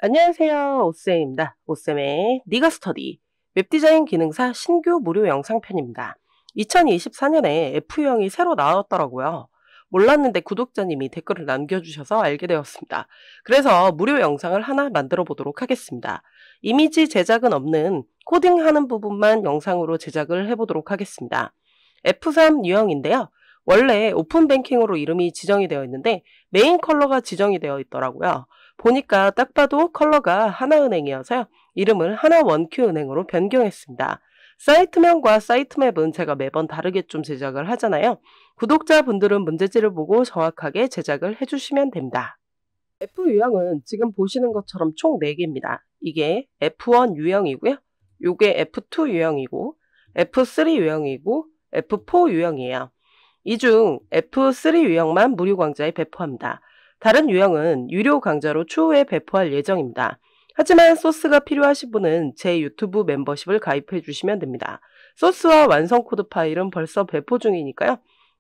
안녕하세요. 오쌤입니다. 오쌤의 니가 스터디 웹디자인 기능사 신규 무료 영상편입니다. 2024년에 F유형이 새로 나왔더라고요. 몰랐는데 구독자님이 댓글을 남겨주셔서 알게 되었습니다. 그래서 무료 영상을 하나 만들어 보도록 하겠습니다. 이미지 제작은 없는 코딩하는 부분만 영상으로 제작을 해보도록 하겠습니다. F3 유형인데요. 원래 오픈뱅킹으로 이름이 지정이 되어 있는데 메인 컬러가 지정이 되어 있더라고요. 보니까 딱 봐도 컬러가 하나은행이어서요. 이름을 하나원큐은행으로 변경했습니다. 사이트명과 사이트맵은 제가 매번 다르게 좀 제작을 하잖아요. 구독자분들은 문제지를 보고 정확하게 제작을 해주시면 됩니다. F 유형은 지금 보시는 것처럼 총 4개입니다. 이게 F1 유형이고요. 요게 F2 유형이고 F3 유형이고 F4 유형이에요. 이 중 F3 유형만 무료 강좌에 배포합니다. 다른 유형은 유료 강좌로 추후에 배포할 예정입니다. 하지만 소스가 필요하신 분은 제 유튜브 멤버십을 가입해 주시면 됩니다. 소스와 완성 코드 파일은 벌써 배포 중이니까요.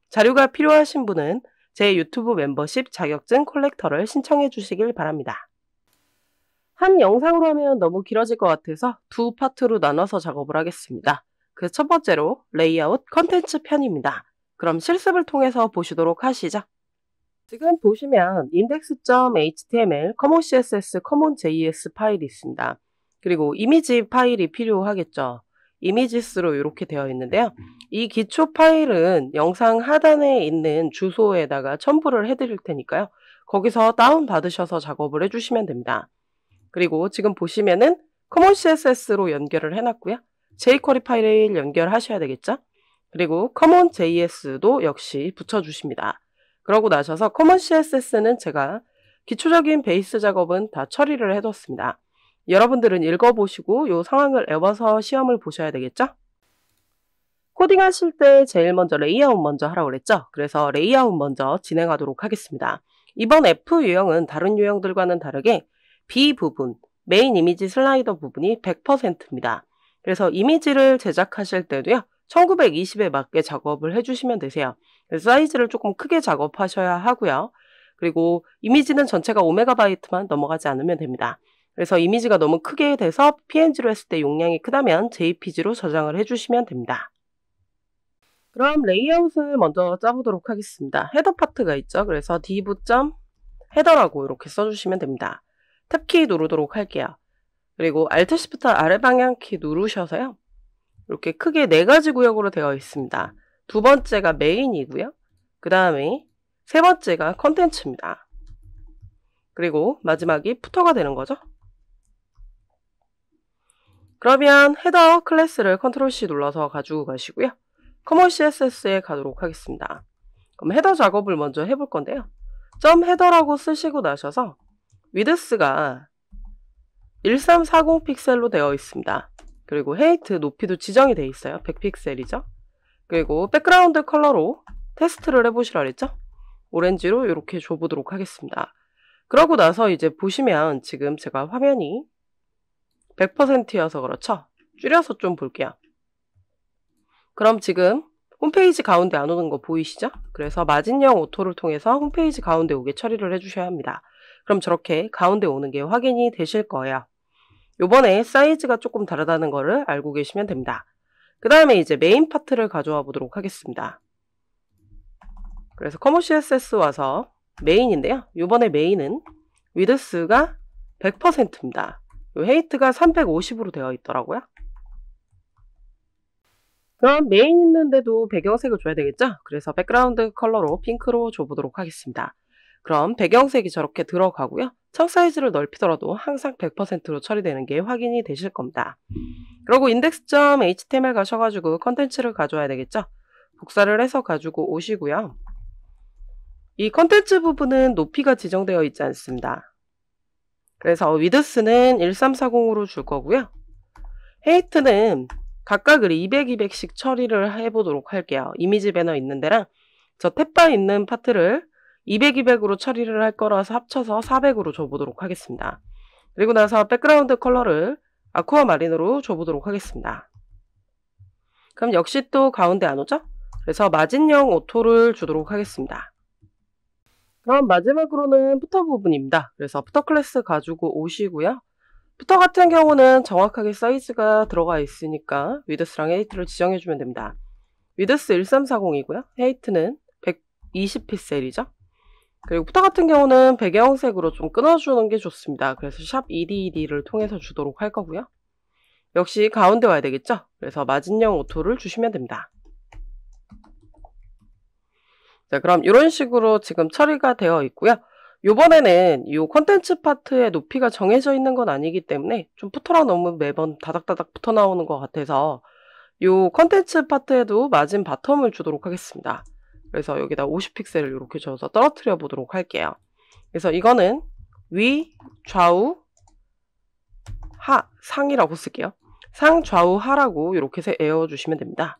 자료가 필요하신 분은 제 유튜브 멤버십 자격증 콜렉터를 신청해 주시길 바랍니다. 한 영상으로 하면 너무 길어질 것 같아서 두 파트로 나눠서 작업을 하겠습니다. 그 첫 번째로 레이아웃 컨텐츠 편입니다. 그럼 실습을 통해서 보시도록 하시죠. 지금 보시면 index.html, common css, common js 파일이 있습니다. 그리고 이미지 파일이 필요하겠죠. 이미지스로 이렇게 되어 있는데요. 이 기초 파일은 영상 하단에 있는 주소에다가 첨부를 해드릴 테니까요. 거기서 다운받으셔서 작업을 해주시면 됩니다. 그리고 지금 보시면은 common css로 연결을 해놨고요. jQuery 파일을 연결하셔야 되겠죠. 그리고 common js도 역시 붙여주십니다. 그러고 나셔서 common css는 제가 기초적인 베이스 작업은 다 처리를 해뒀습니다. 여러분들은 읽어보시고 이 상황을 외워서 시험을 보셔야 되겠죠? 코딩하실 때 제일 먼저 레이아웃 먼저 하라고 그랬죠? 그래서 레이아웃 먼저 진행하도록 하겠습니다. 이번 F 유형은 다른 유형들과는 다르게 B 부분, 메인 이미지 슬라이더 부분이 100%입니다. 그래서 이미지를 제작하실 때도요. 1920에 맞게 작업을 해주시면 되세요. 사이즈를 조금 크게 작업하셔야 하고요. 그리고 이미지는 전체가 5MB만 넘어가지 않으면 됩니다. 그래서 이미지가 너무 크게 돼서 PNG로 했을 때 용량이 크다면 JPG로 저장을 해주시면 됩니다. 그럼 레이아웃을 먼저 짜보도록 하겠습니다. 헤더 파트가 있죠. 그래서 div.header라고 이렇게 써주시면 됩니다. 탭키 누르도록 할게요. 그리고 Alt Shift 아래 방향키 누르셔서요. 이렇게 크게 4가지 구역으로 되어 있습니다. 두 번째가 메인이고요. 그 다음에 세 번째가 컨텐츠입니다. 그리고 마지막이 푸터가 되는 거죠. 그러면 헤더 클래스를 컨트롤 C 눌러서 가지고 가시고요. common CSS에 가도록 하겠습니다. 그럼 헤더 작업을 먼저 해볼 건데요. .헤더라고 쓰시고 나셔서 위드스가 1340 픽셀로 되어 있습니다. 그리고 헤이트 높이도 지정이 되어 있어요. 100픽셀이죠. 그리고 백그라운드 컬러로 테스트를 해보시라 그랬죠. 오렌지로 이렇게 줘보도록 하겠습니다. 그러고 나서 이제 보시면 지금 제가 화면이 100%여서 그렇죠. 줄여서 좀 볼게요. 그럼 지금 홈페이지 가운데 안 오는 거 보이시죠? 그래서 마진형 오토를 통해서 홈페이지 가운데 오게 처리를 해주셔야 합니다. 그럼 저렇게 가운데 오는 게 확인이 되실 거예요. 요번에 사이즈가 조금 다르다는 거를 알고 계시면 됩니다. 그 다음에 이제 메인 파트를 가져와 보도록 하겠습니다. 그래서 common CSS 와서 메인인데요. 요번에 메인은 위드스가 100%입니다. 헤이트가 350으로 되어 있더라고요. 그럼 메인 있는데도 배경색을 줘야 되겠죠? 그래서 백그라운드 컬러로 핑크로 줘보도록 하겠습니다. 그럼 배경색이 저렇게 들어가고요. 청 사이즈를 넓히더라도 항상 100%로 처리되는 게 확인이 되실 겁니다. 그리고 index.html 가셔가지고 컨텐츠를 가져와야 되겠죠? 복사를 해서 가지고 오시고요. 이 컨텐츠 부분은 높이가 지정되어 있지 않습니다. 그래서 위드스는 1340으로 줄 거고요. 헤이트는 각각을 200, 200씩 처리를 해보도록 할게요. 이미지 배너 있는 데랑 저 탭바 있는 파트를 200, 200으로 처리를 할 거라서 합쳐서 400으로 줘보도록 하겠습니다. 그리고 나서 백그라운드 컬러를 아쿠아마린으로 줘보도록 하겠습니다. 그럼 역시 또 가운데 안 오죠? 그래서 마진형 오토를 주도록 하겠습니다. 그럼 마지막으로는 푸터 부분입니다. 그래서 푸터 클래스 가지고 오시고요. 푸터 같은 경우는 정확하게 사이즈가 들어가 있으니까 위드스랑 헤이트를 지정해주면 됩니다. 위드스 1340이고요. 헤이트는 120 픽셀이죠. 그리고 푸터 같은 경우는 배경색으로 좀 끊어주는 게 좋습니다. 그래서 샵 EDED를 통해서 주도록 할 거고요. 역시 가운데 와야 되겠죠? 그래서 마진형 오토를 주시면 됩니다. 자, 그럼 이런 식으로 지금 처리가 되어 있고요. 요번에는 이 콘텐츠 파트의 높이가 정해져 있는 건 아니기 때문에 좀 푸터랑 너무 매번 다닥다닥 붙어 나오는 것 같아서 이 콘텐츠 파트에도 마진 바텀을 주도록 하겠습니다. 그래서 여기다 50픽셀을 이렇게 줘서 떨어뜨려 보도록 할게요. 그래서 이거는 위, 좌우, 하, 상이라고 쓸게요. 상, 좌우, 하라고 이렇게 에어주시면 됩니다.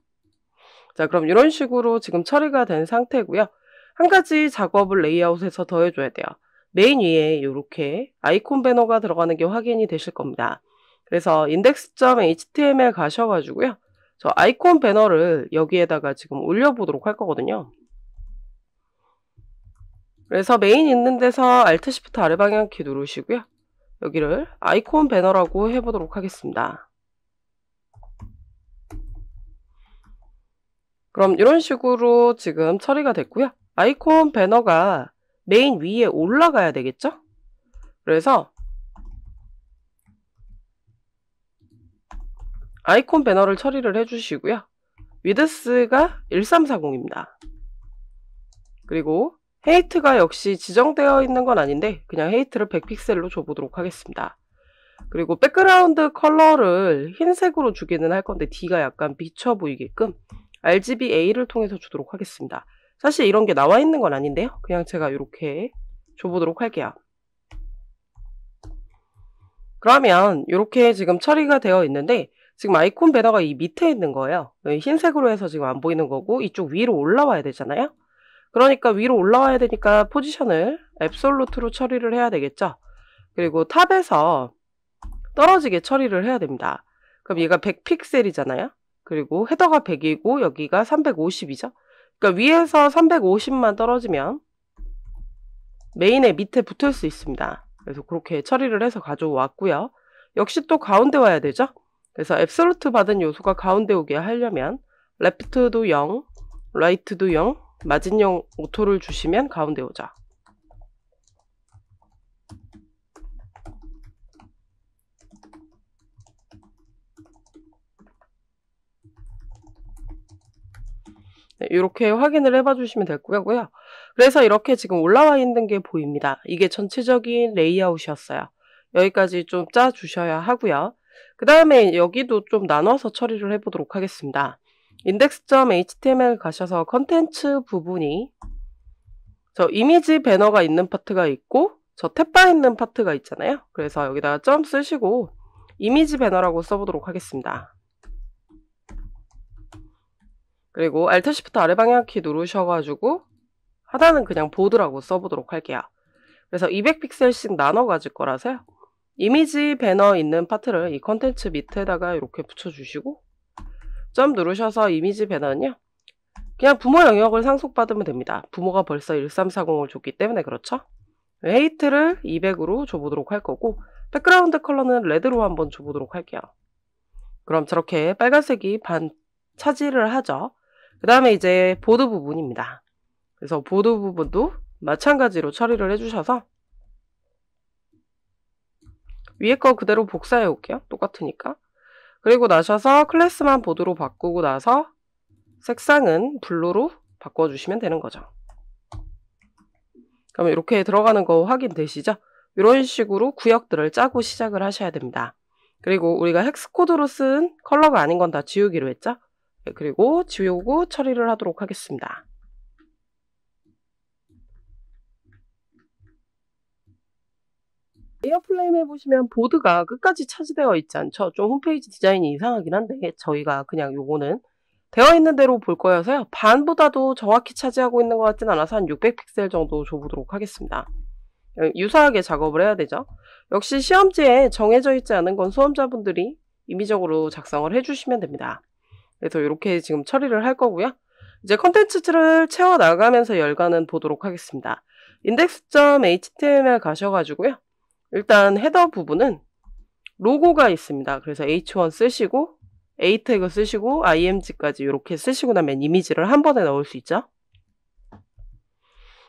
자, 그럼 이런 식으로 지금 처리가 된 상태고요. 한 가지 작업을 레이아웃에서 더 해줘야 돼요. 메인 위에 이렇게 아이콘 배너가 들어가는 게 확인이 되실 겁니다. 그래서 index.html 가셔가지고요. 저 아이콘 배너를 여기에다가 지금 올려보도록 할 거거든요. 그래서 메인 있는 데서 Alt Shift 아래 방향키 누르시고요. 여기를 아이콘 배너라고 해보도록 하겠습니다. 그럼 이런 식으로 지금 처리가 됐고요. 아이콘 배너가 메인 위에 올라가야 되겠죠? 그래서 아이콘 배너를 처리를 해주시고요. 위드스가 1340입니다. 그리고 헤이트가 역시 지정되어 있는 건 아닌데 그냥 헤이트를 100픽셀로 줘보도록 하겠습니다. 그리고 백그라운드 컬러를 흰색으로 주기는 할 건데 D가 약간 비쳐 보이게끔 RGBA를 통해서 주도록 하겠습니다. 사실 이런 게 나와 있는 건 아닌데요. 그냥 제가 이렇게 줘보도록 할게요. 그러면 이렇게 지금 처리가 되어 있는데 지금 아이콘 배너가 이 밑에 있는 거예요. 흰색으로 해서 지금 안 보이는 거고 이쪽 위로 올라와야 되잖아요. 그러니까 위로 올라와야 되니까 포지션을 앱솔루트로 처리를 해야 되겠죠. 그리고 탑에서 떨어지게 처리를 해야 됩니다. 그럼 얘가 100픽셀이잖아요. 그리고 헤더가 100이고 여기가 350이죠. 그러니까 위에서 350만 떨어지면 메인의 밑에 붙을 수 있습니다. 그래서 그렇게 처리를 해서 가져왔고요. 역시 또 가운데 와야 되죠. 그래서 앱솔루트 받은 요소가 가운데 오게 하려면 레프트도 0, 라이트도 0, 마진형 오토를 주시면 가운데 오죠. 네, 이렇게 확인을 해봐 주시면 될 거고요. 그래서 이렇게 지금 올라와 있는 게 보입니다. 이게 전체적인 레이아웃이었어요. 여기까지 좀 짜 주셔야 하고요. 그 다음에 여기도 좀 나눠서 처리를 해보도록 하겠습니다. index.html 가셔서 컨텐츠 부분이 저 이미지 배너가 있는 파트가 있고 저 탭바 있는 파트가 있잖아요. 그래서 여기다가 점 쓰시고 이미지 배너라고 써보도록 하겠습니다. 그리고 Alt Shift 아래 방향키 누르셔가지고 하단은 그냥 보드라고 써보도록 할게요. 그래서 200픽셀씩 나눠 가질 거라서요. 이미지 배너 있는 파트를 이 컨텐츠 밑에다가 이렇게 붙여주시고 점 누르셔서 이미지 배너는요. 그냥 부모 영역을 상속받으면 됩니다. 부모가 벌써 1340을 줬기 때문에 그렇죠. 헤이트를 200으로 줘보도록 할 거고 백그라운드 컬러는 레드로 한번 줘보도록 할게요. 그럼 저렇게 빨간색이 반 차지를 하죠. 그 다음에 이제 보드 부분입니다. 그래서 보드 부분도 마찬가지로 처리를 해주셔서 위에 거 그대로 복사해 올게요. 똑같으니까. 그리고 나셔서 클래스만 보드로 바꾸고 나서 색상은 블루로 바꿔주시면 되는 거죠. 그럼 이렇게 들어가는 거 확인되시죠? 이런 식으로 구역들을 짜고 시작을 하셔야 됩니다. 그리고 우리가 헥스코드로 쓴 컬러가 아닌 건 다 지우기로 했죠? 네, 그리고 지우고 처리를 하도록 하겠습니다. 레이어 플레임 해보시면 보드가 끝까지 차지되어 있지 않죠? 좀 홈페이지 디자인이 이상하긴 한데 저희가 그냥 요거는 되어 있는 대로 볼 거여서요. 반보다도 정확히 차지하고 있는 것 같진 않아서 한 600픽셀 정도 줘보도록 하겠습니다. 유사하게 작업을 해야 되죠. 역시 시험지에 정해져 있지 않은 건 수험자분들이 임의적으로 작성을 해주시면 됩니다. 그래서 이렇게 지금 처리를 할 거고요. 이제 컨텐츠를 채워나가면서 열관은 보도록 하겠습니다. index.html 가셔가지고요. 일단 헤더 부분은 로고가 있습니다. 그래서 h1 쓰시고 a 태그 쓰시고 img까지 이렇게 쓰시고 나면 이미지를 한 번에 넣을 수 있죠.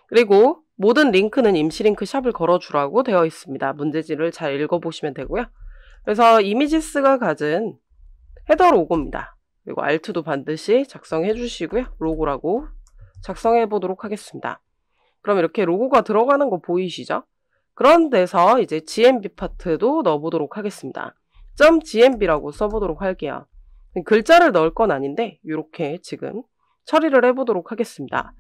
그리고 모든 링크는 임시 링크 샵을 걸어주라고 되어 있습니다. 문제지를 잘 읽어보시면 되고요. 그래서 이미지스가 가진 헤더 로고입니다. 그리고 Alt도 반드시 작성해 주시고요. 로고라고 작성해 보도록 하겠습니다. 그럼 이렇게 로고가 들어가는 거 보이시죠? 그런 데서 이제 GMB 파트도 넣어보도록 하겠습니다. .gmb라고 써보도록 할게요. 글자를 넣을 건 아닌데 이렇게 지금 처리를 해보도록 하겠습니다.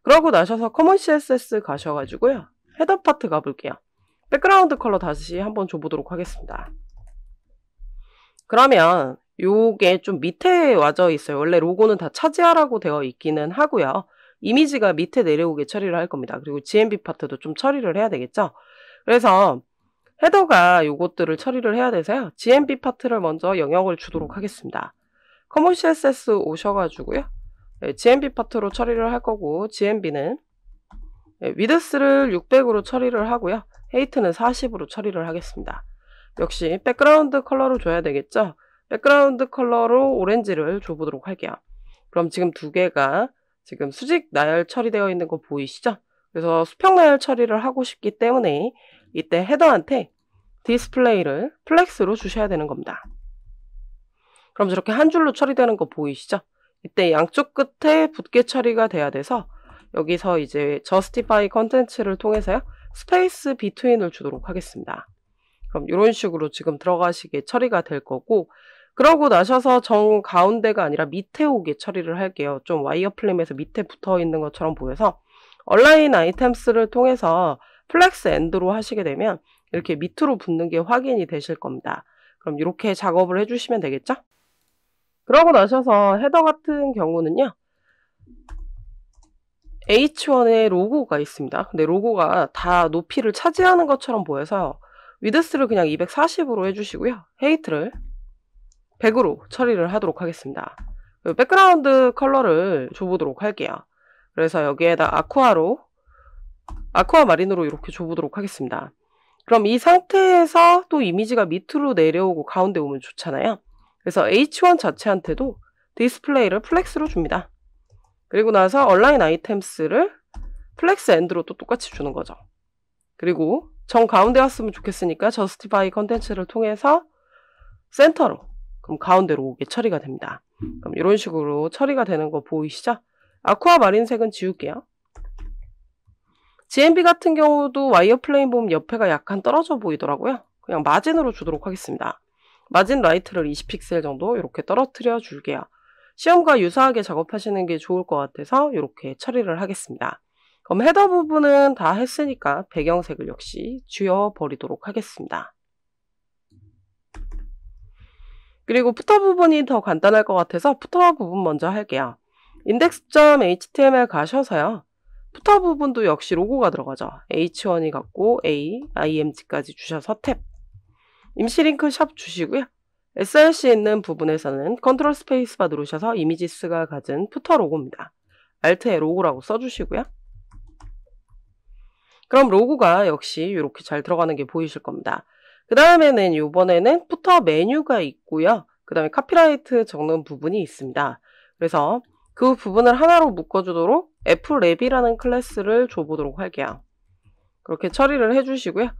그러고 나셔서 커먼 CSS 가셔가지고요. 헤더 파트 가볼게요. 백그라운드 컬러 다시 한번 줘보도록 하겠습니다. 그러면 요게 좀 밑에 와져 있어요. 원래 로고는 다 차지하라고 되어 있기는 하고요. 이미지가 밑에 내려오게 처리를 할 겁니다. 그리고 GMB 파트도 좀 처리를 해야 되겠죠. 그래서 헤더가 요것들을 처리를 해야 돼서요. GMB 파트를 먼저 영역을 주도록 하겠습니다. 커먼 CSS 오셔가지고요. GMB 파트로 처리를 할 거고 GMB는 위드스를 600으로 처리를 하고요. 헤이트는 40으로 처리를 하겠습니다. 역시 백그라운드 컬러로 줘야 되겠죠. 백그라운드 컬러로 오렌지를 줘보도록 할게요. 그럼 지금 두 개가 지금 수직 나열 처리되어 있는 거 보이시죠? 그래서 수평 나열 처리를 하고 싶기 때문에 이때 헤더한테 디스플레이를 플렉스로 주셔야 되는 겁니다. 그럼 저렇게 한 줄로 처리되는 거 보이시죠? 이때 양쪽 끝에 붓게 처리가 돼야 돼서 여기서 이제 justify content를 통해서요. 스페이스 between을 주도록 하겠습니다. 그럼 이런 식으로 지금 들어가시게 처리가 될 거고 그러고 나셔서 정 가운데가 아니라 밑에 오게 처리를 할게요. 좀 와이어플레임에서 밑에 붙어 있는 것처럼 보여서 얼라인 아이템스를 통해서 플렉스 엔드로 하시게 되면 이렇게 밑으로 붙는 게 확인이 되실 겁니다. 그럼 이렇게 작업을 해주시면 되겠죠? 그러고 나셔서 헤더 같은 경우는요. H1에 로고가 있습니다. 근데 로고가 다 높이를 차지하는 것처럼 보여서 위드스를 그냥 240으로 해주시고요. 헤이트를 100으로 처리를 하도록 하겠습니다. 백그라운드 컬러를 줘보도록 할게요. 그래서 여기에다 아쿠아 마린으로 이렇게 줘보도록 하겠습니다. 그럼 이 상태에서 또 이미지가 밑으로 내려오고 가운데 오면 좋잖아요. 그래서 H1 자체한테도 디스플레이를 플렉스로 줍니다. 그리고 나서 얼라인 아이템스를 플렉스 엔드로 또 똑같이 주는 거죠. 그리고 정 가운데 왔으면 좋겠으니까 justify content를 통해서 센터로 그럼 가운데로 오게 처리가 됩니다. 그럼 이런 식으로 처리가 되는 거 보이시죠? 아쿠아 마린색은 지울게요. GMB 같은 경우도 와이어플레임 보면 옆에가 약간 떨어져 보이더라고요. 그냥 마진으로 주도록 하겠습니다. 마진 라이트를 20픽셀 정도 이렇게 떨어뜨려 줄게요. 시험과 유사하게 작업하시는 게 좋을 것 같아서 이렇게 처리를 하겠습니다. 그럼 헤더 부분은 다 했으니까 배경색을 역시 지워버리도록 하겠습니다. 그리고 푸터 부분이 더 간단할 것 같아서 푸터 부분 먼저 할게요. index.html 가셔서요. 푸터 부분도 역시 로고가 들어가죠. h1이 같고 a, img까지 주셔서 탭. 임시 링크 샵 주시고요. src 있는 부분에서는 컨트롤 스페이스바 누르셔서 이미지스가 가진 푸터 로고입니다. Alt에 로고라고 써주시고요. 그럼 로고가 역시 이렇게 잘 들어가는 게 보이실 겁니다. 그 다음에는 이번에는 푸터 메뉴가 있고요. 그 다음에 카피라이트 적는 부분이 있습니다. 그래서 그 부분을 하나로 묶어주도록 f랩이라는 클래스를 줘보도록 할게요. 그렇게 처리를 해주시고요.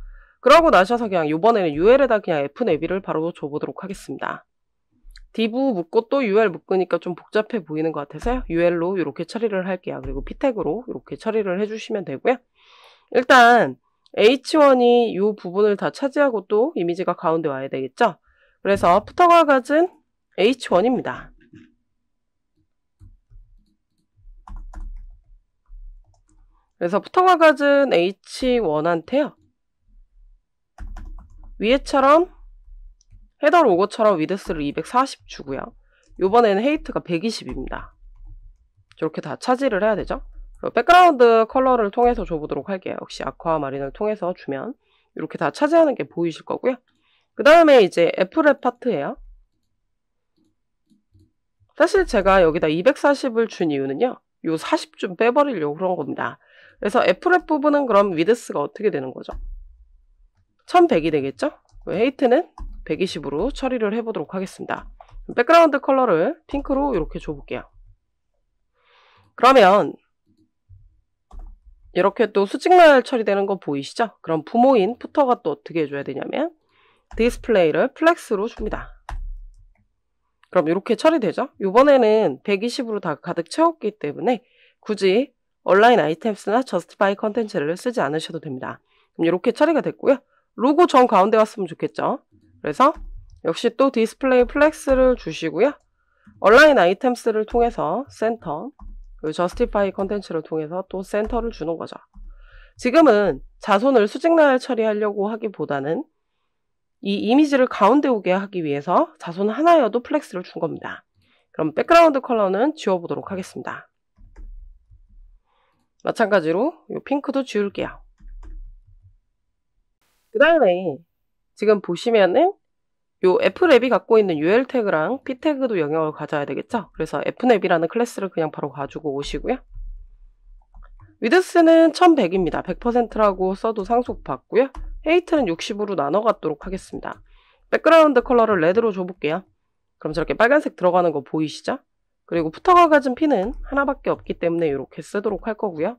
그러고 나셔서 그냥 이번에는 UL에다 그냥 fnav를 바로 줘보도록 하겠습니다. div 묶고 또 ul 묶으니까 좀 복잡해 보이는 것 같아서요. ul로 이렇게 처리를 할게요. 그리고 p택으로 이렇게 처리를 해주시면 되고요. 일단 h1이 이 부분을 다 차지하고 또 이미지가 가운데 와야 되겠죠? 그래서 푸터가 가진 h1입니다. 그래서 푸터가 가진 h1한테요. 위에처럼 헤더 로고처럼 위드스를 240 주고요. 이번에는 헤이트가 120입니다. 저렇게 다 차지를 해야 되죠. 백그라운드 컬러를 통해서 줘보도록 할게요. 역시 아쿠아 마린을 통해서 주면 이렇게 다 차지하는 게 보이실 거고요. 그 다음에 이제 f랩 파트예요. 사실 제가 여기다 240을 준 이유는요. 요 40 좀 빼버리려고 그런 겁니다. 그래서 F랩 부분은 그럼 위드스가 어떻게 되는 거죠? 1100이 되겠죠? 헤이트는 120으로 처리를 해보도록 하겠습니다. 백그라운드 컬러를 핑크로 이렇게 줘볼게요. 그러면 이렇게 또 수직날 처리되는 거 보이시죠? 그럼 부모인 푸터가 또 어떻게 해줘야 되냐면 디스플레이를 플렉스로 줍니다. 그럼 이렇게 처리되죠? 이번에는 120으로 다 가득 채웠기 때문에 굳이 온라인 아이템스나 저스티파이 컨텐츠를 쓰지 않으셔도 됩니다. 그럼 이렇게 처리가 됐고요. 로고 정 가운데 왔으면 좋겠죠? 그래서 역시 또 디스플레이 플렉스를 주시고요. 온라인 아이템스를 통해서 센터, 그리고 저스티파이 컨텐츠를 통해서 또 센터를 주는 거죠. 지금은 자손을 수직날 처리하려고 하기보다는 이 이미지를 가운데 오게 하기 위해서 자손 하나여도 플렉스를 준 겁니다. 그럼 백그라운드 컬러는 지워보도록 하겠습니다. 마찬가지로 이 핑크도 지울게요. 그 다음에 지금 보시면은 요 F랩이 갖고 있는 UL 태그랑 P 태그도 영역을 가져야 되겠죠? 그래서 F랩이라는 클래스를 그냥 바로 가지고 오시고요. 위드스는 1100입니다. 100%라고 써도 상속받고요. 헤이트는 60으로 나눠 갖도록 하겠습니다. 백그라운드 컬러를 레드로 줘볼게요. 그럼 저렇게 빨간색 들어가는 거 보이시죠? 그리고 푸터가 가진 핀은 하나밖에 없기 때문에 이렇게 쓰도록 할 거고요.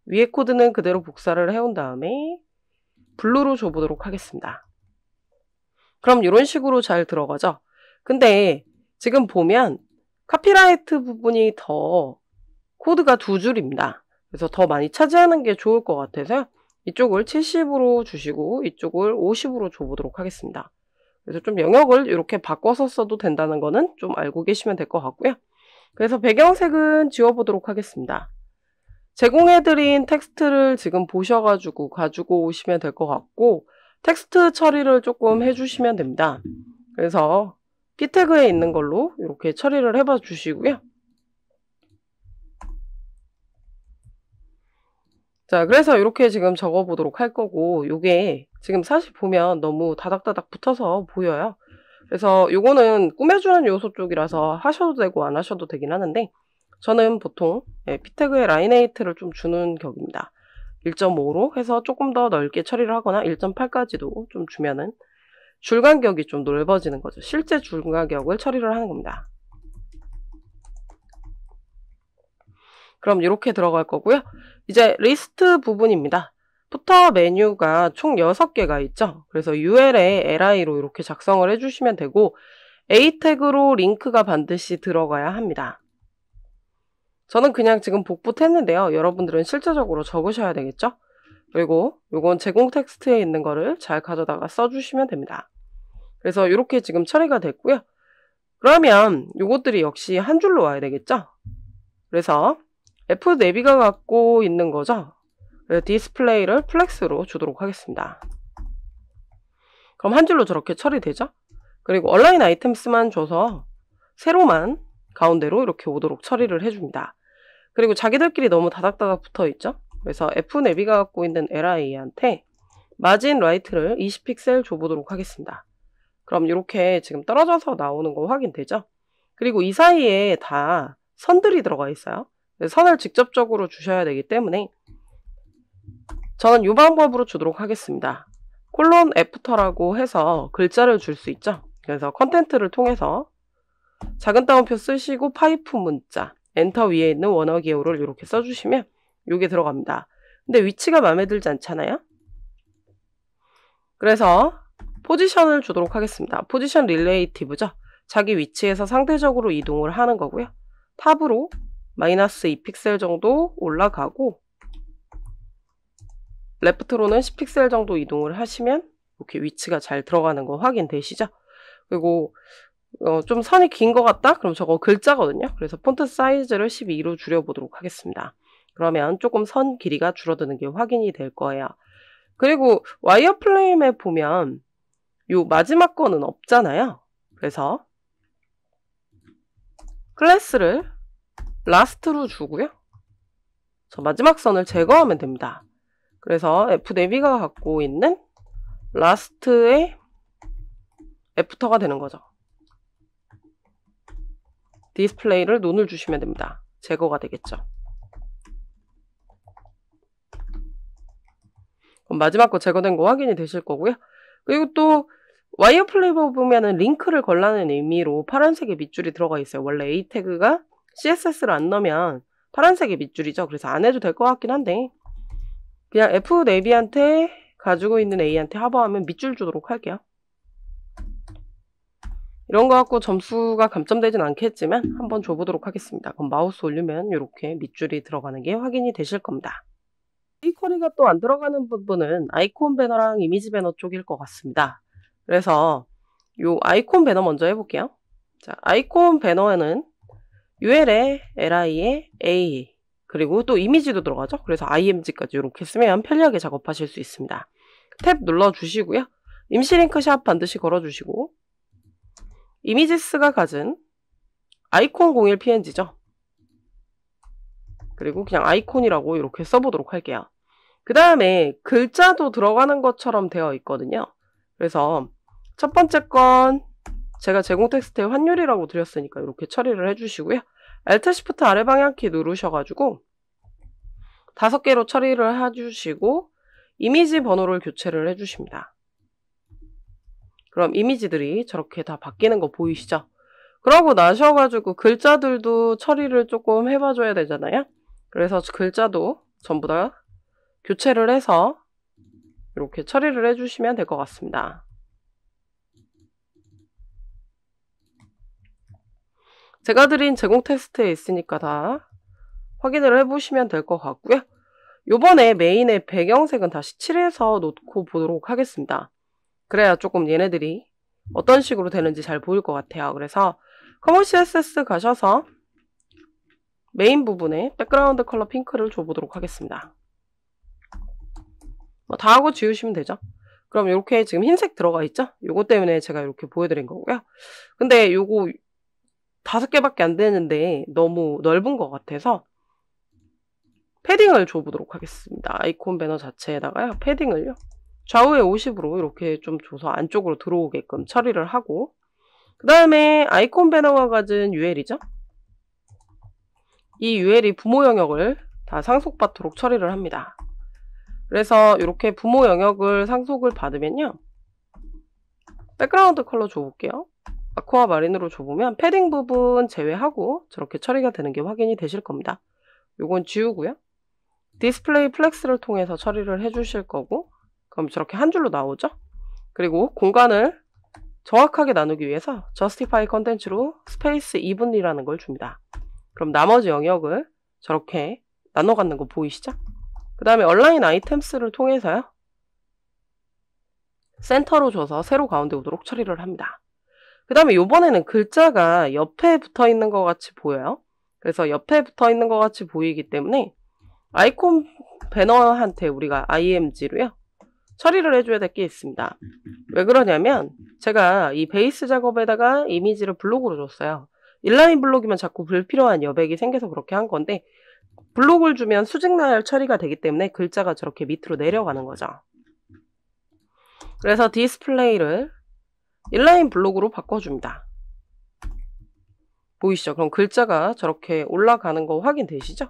위에 코드는 그대로 복사를 해온 다음에 블루로 줘보도록 하겠습니다. 그럼 이런 식으로 잘 들어가죠? 근데 지금 보면 카피라이트 부분이 더 코드가 두 줄입니다. 그래서 더 많이 차지하는 게 좋을 것 같아서 이쪽을 70으로 주시고 이쪽을 50으로 줘보도록 하겠습니다. 그래서 좀 영역을 이렇게 바꿔서 써도 된다는 거는 좀 알고 계시면 될 것 같고요. 그래서 배경색은 지워보도록 하겠습니다. 제공해드린 텍스트를 지금 보셔가지고 가지고 오시면 될 것 같고 텍스트 처리를 조금 해주시면 됩니다. 그래서 P 태그에 있는 걸로 이렇게 처리를 해봐 주시고요. 자, 그래서 이렇게 지금 적어보도록 할 거고 요게 지금 사실 보면 너무 다닥다닥 붙어서 보여요. 그래서 요거는 꾸며주는 요소 쪽이라서 하셔도 되고 안 하셔도 되긴 하는데 저는 보통 P 태그에 라인에이트를 좀 주는 격입니다. 1.5로 해서 조금 더 넓게 처리를 하거나 1.8까지도 좀 주면은 줄간격이 좀 넓어지는 거죠. 실제 줄간격을 처리를 하는 겁니다. 그럼 이렇게 들어갈 거고요. 이제 리스트 부분입니다. 푸터 메뉴가 총 6개가 있죠. 그래서 UL에 LI로 이렇게 작성을 해주시면 되고 A 태그로 링크가 반드시 들어가야 합니다. 저는 그냥 지금 복붙했는데요. 여러분들은 실제적으로 적으셔야 되겠죠? 그리고 요건 제공 텍스트에 있는 거를 잘 가져다가 써주시면 됩니다. 그래서 이렇게 지금 처리가 됐고요. 그러면 요것들이 역시 한 줄로 와야 되겠죠? 그래서 F내비가 갖고 있는 거죠? 그래서 디스플레이를 플렉스로 주도록 하겠습니다. 그럼 한 줄로 저렇게 처리되죠? 그리고 온라인 아이템스만 줘서 세로만 가운데로 이렇게 오도록 처리를 해줍니다. 그리고 자기들끼리 너무 다닥다닥 붙어있죠? 그래서 F내비가 갖고 있는 LI한테 마진 라이트를 20픽셀 줘보도록 하겠습니다. 그럼 이렇게 지금 떨어져서 나오는 거 확인되죠? 그리고 이 사이에 다 선들이 들어가 있어요. 선을 직접적으로 주셔야 되기 때문에 저는 이 방법으로 주도록 하겠습니다. 콜론 애프터라고 해서 글자를 줄 수 있죠? 그래서 컨텐트를 통해서 작은 따옴표 쓰시고 파이프 문자 엔터 위에 있는 원어 기호를 이렇게 써주시면 이게 들어갑니다. 근데 위치가 마음에 들지 않잖아요? 그래서 포지션을 주도록 하겠습니다. 포지션 릴레이티브죠? 자기 위치에서 상대적으로 이동을 하는 거고요. 탑으로 마이너스 2픽셀 정도 올라가고 레프트로는 10픽셀 정도 이동을 하시면 이렇게 위치가 잘 들어가는 거 확인되시죠? 그리고 좀 선이 긴 것 같다? 그럼 저거 글자거든요. 그래서 폰트 사이즈를 12로 줄여보도록 하겠습니다. 그러면 조금 선 길이가 줄어드는 게 확인이 될 거예요. 그리고 와이어프레임에 보면 요 마지막 거는 없잖아요. 그래서 클래스를 라스트로 주고요. 저 마지막 선을 제거하면 됩니다. 그래서 F내비가 갖고 있는 라스트의 애프터가 되는 거죠. 디스플레이를 논을 주시면 됩니다. 제거가 되겠죠. 그럼 마지막 거 제거된 거 확인이 되실 거고요. 그리고 또 와이어 플레이버 보면은 링크를 걸라는 의미로 파란색의 밑줄이 들어가 있어요. 원래 A 태그가 CSS를 안 넣으면 파란색의 밑줄이죠. 그래서 안 해도 될 것 같긴 한데 그냥 F 네비한테 가지고 있는 A한테 하버하면 밑줄 주도록 할게요. 이런 거 갖고 점수가 감점되진 않겠지만 한번 줘보도록 하겠습니다. 그럼 마우스 올리면 이렇게 밑줄이 들어가는 게 확인이 되실 겁니다. 이 쿼리가 또 안 들어가는 부분은 아이콘 배너랑 이미지 배너 쪽일 것 같습니다. 그래서 요 아이콘 배너 먼저 해볼게요. 자, 아이콘 배너에는 UL에 LI에 A 그리고 또 이미지도 들어가죠. 그래서 IMG까지 이렇게 쓰면 편리하게 작업하실 수 있습니다. 탭 눌러주시고요. 임시 링크 샵 반드시 걸어주시고 이미지스가 가진 아이콘 01 PNG죠. 그리고 그냥 아이콘이라고 이렇게 써보도록 할게요. 그 다음에 글자도 들어가는 것처럼 되어 있거든요. 그래서 첫 번째 건 제가 제공 텍스트의 환율이라고 드렸으니까 이렇게 처리를 해주시고요. Alt Shift 아래 방향키 누르셔가지고 5개로 처리를 해주시고 이미지 번호를 교체를 해주십니다. 그럼 이미지들이 저렇게 다 바뀌는 거 보이시죠? 그러고 나셔가지고 글자들도 처리를 조금 해봐줘야 되잖아요. 그래서 글자도 전부 다 교체를 해서 이렇게 처리를 해주시면 될 것 같습니다. 제가 드린 제공 텍스트에 있으니까 다 확인을 해보시면 될 것 같고요. 요번에 메인의 배경색은 다시 칠해서 놓고 보도록 하겠습니다. 그래야 조금 얘네들이 어떤 식으로 되는지 잘 보일 것 같아요. 그래서 커먼 CSS 가셔서 메인 부분에 백그라운드 컬러 핑크를 줘보도록 하겠습니다. 다 하고 지우시면 되죠. 그럼 이렇게 지금 흰색 들어가 있죠? 요거 때문에 제가 이렇게 보여드린 거고요. 근데 요거 5개밖에 안 되는데 너무 넓은 것 같아서 패딩을 줘보도록 하겠습니다. 아이콘 배너 자체에다가요. 패딩을요. 좌우에 50으로 이렇게 좀 줘서 안쪽으로 들어오게끔 처리를 하고 그 다음에 아이콘 배너가 가진 UL이죠. 이 UL이 부모 영역을 다 상속받도록 처리를 합니다. 그래서 이렇게 부모 영역을 상속을 받으면요. 백그라운드 컬러 줘볼게요. 아쿠아 마린으로 줘보면 패딩 부분 제외하고 저렇게 처리가 되는 게 확인이 되실 겁니다. 요건 지우고요. 디스플레이 플렉스를 통해서 처리를 해주실 거고 그럼 저렇게 한 줄로 나오죠. 그리고 공간을 정확하게 나누기 위해서 justify content로 스페이스 evenly라는 걸 줍니다. 그럼 나머지 영역을 저렇게 나눠 갖는 거 보이시죠? 그 다음에 얼라인 아이템스를 통해서요. 센터로 줘서 세로 가운데 오도록 처리를 합니다. 그 다음에 요번에는 글자가 옆에 붙어 있는 것 같이 보여요. 그래서 옆에 붙어 있는 것 같이 보이기 때문에 아이콘 배너한테 우리가 IMG로요. 처리를 해줘야 될 게 있습니다. 왜 그러냐면 제가 이 베이스 작업에다가 이미지를 블록으로 줬어요. 인라인 블록이면 자꾸 불필요한 여백이 생겨서 그렇게 한 건데 블록을 주면 수직 나열 처리가 되기 때문에 글자가 저렇게 밑으로 내려가는 거죠. 그래서 디스플레이를 인라인 블록으로 바꿔줍니다. 보이시죠? 그럼 글자가 저렇게 올라가는 거 확인되시죠?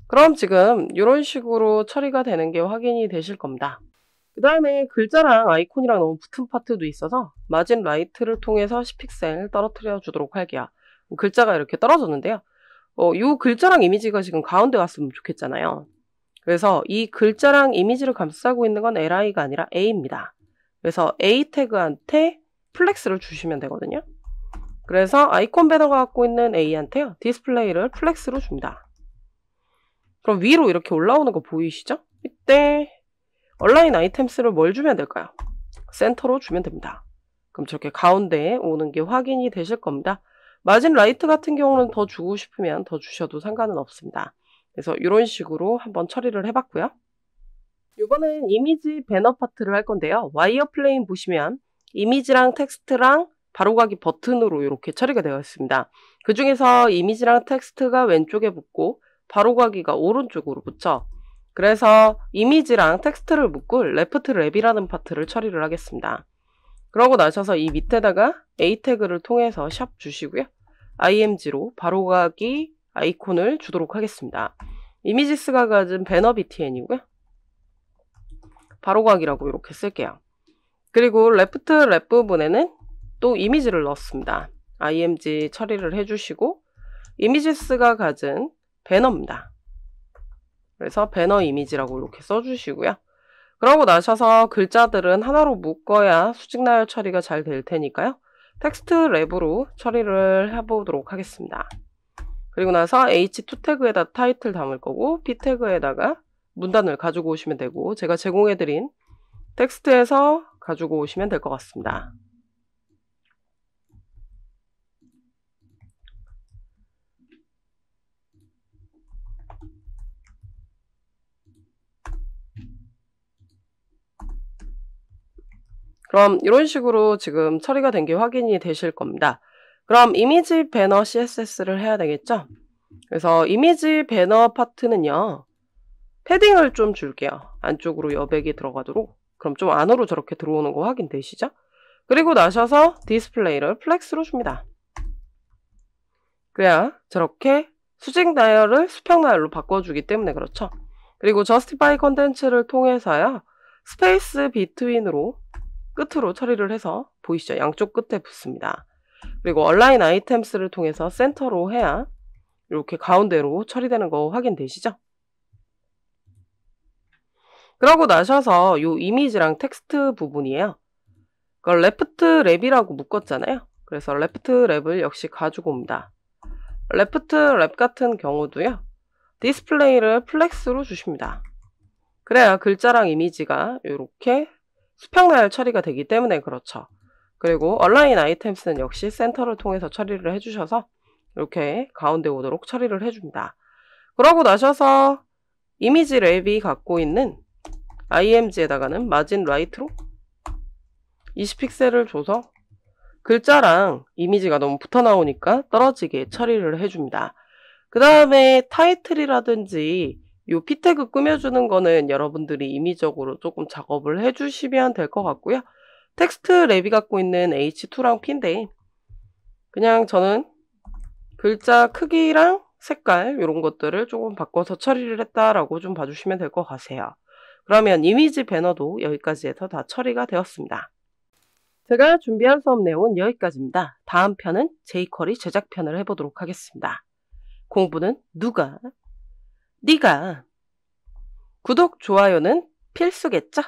그럼 지금 이런 식으로 처리가 되는 게 확인이 되실 겁니다. 그 다음에 글자랑 아이콘이랑 너무 붙은 파트도 있어서 마진 라이트를 통해서 10픽셀 떨어뜨려 주도록 할게요. 글자가 이렇게 떨어졌는데요. 이 글자랑 이미지가 지금 가운데 갔으면 좋겠잖아요. 그래서 이 글자랑 이미지를 감싸고 있는 건 LI가 아니라 A입니다. 그래서 A 태그한테 플렉스를 주시면 되거든요. 그래서 아이콘 배너가 갖고 있는 A한테요. 디스플레이를 플렉스로 줍니다. 그럼 위로 이렇게 올라오는 거 보이시죠? 이때 얼라인 아이템스를 뭘 주면 될까요? 센터로 주면 됩니다. 그럼 저렇게 가운데에 오는 게 확인이 되실 겁니다. 마진 라이트 같은 경우는 더 주고 싶으면 더 주셔도 상관은 없습니다. 그래서 이런 식으로 한번 처리를 해봤고요. 이번엔 이미지 배너 파트를 할 건데요. 와이어 플레인 보시면 이미지랑 텍스트랑 바로가기 버튼으로 이렇게 처리가 되어 있습니다. 그 중에서 이미지랑 텍스트가 왼쪽에 붙고 바로가기가 오른쪽으로 붙죠. 그래서 이미지랑 텍스트를 묶고 레프트 랩이라는 파트를 처리를 하겠습니다. 그러고 나셔서 이 밑에다가 A 태그를 통해서 샵 주시고요. IMG로 바로가기 아이콘을 주도록 하겠습니다. 이미지스가 가진 배너 btn이고요. 바로가기라고 이렇게 쓸게요. 그리고 레프트 랩 부분에는 또 이미지를 넣었습니다. img 처리를 해주시고 이미지스가 가진 배너입니다. 그래서 배너 이미지라고 이렇게 써주시고요. 그러고 나셔서 글자들은 하나로 묶어야 수직 나열 처리가 잘 될 테니까요. 텍스트 랩으로 처리를 해보도록 하겠습니다. 그리고 나서 h2 태그에다 타이틀 담을 거고 p 태그에다가 문단을 가지고 오시면 되고 제가 제공해드린 텍스트에서 가지고 오시면 될 것 같습니다. 그럼 이런 식으로 지금 처리가 된 게 확인이 되실 겁니다. 그럼 이미지 배너 CSS를 해야 되겠죠? 그래서 이미지 배너 파트는요. 패딩을 좀 줄게요. 안쪽으로 여백이 들어가도록. 그럼 좀 안으로 저렇게 들어오는 거 확인되시죠? 그리고 나셔서 디스플레이를 플렉스로 줍니다. 그래야 저렇게 수직 나열을 수평 나열로 바꿔주기 때문에 그렇죠. 그리고 justify 컨텐츠를 통해서요. 스페이스 비트윈으로 끝으로 처리를 해서 보이시죠? 양쪽 끝에 붙습니다. 그리고 얼라인 아이템스를 통해서 센터로 해야 이렇게 가운데로 처리되는 거 확인되시죠? 그러고 나셔서 이 이미지랑 텍스트 부분이에요. 그걸 레프트 랩이라고 묶었잖아요. 그래서 레프트 랩을 역시 가지고 옵니다. 레프트 랩 같은 경우도요. 디스플레이를 플렉스로 주십니다. 그래야 글자랑 이미지가 이렇게 수평 나열 처리가 되기 때문에 그렇죠. 그리고 얼라인 아이템스는 역시 센터를 통해서 처리를 해주셔서 이렇게 가운데 오도록 처리를 해줍니다. 그러고 나셔서 이미지 랩이 갖고 있는 img에다가는 마진 라이트로 20픽셀을 줘서 글자랑 이미지가 너무 붙어 나오니까 떨어지게 처리를 해줍니다. 그 다음에 타이틀이라든지 요 P태그 꾸며주는 거는 여러분들이 임의적으로 조금 작업을 해주시면 될 것 같고요. 텍스트 랩이 갖고 있는 H2랑 P인데 그냥 저는 글자 크기랑 색깔 이런 것들을 조금 바꿔서 처리를 했다라고 좀 봐주시면 될 것 같아요. 그러면 이미지 배너도 여기까지 해서 다 처리가 되었습니다. 제가 준비한 수업 내용은 여기까지입니다. 다음 편은 jQuery 제작편을 해보도록 하겠습니다. 공부는 누가? 네가. 구독, 좋아요는 필수겠죠?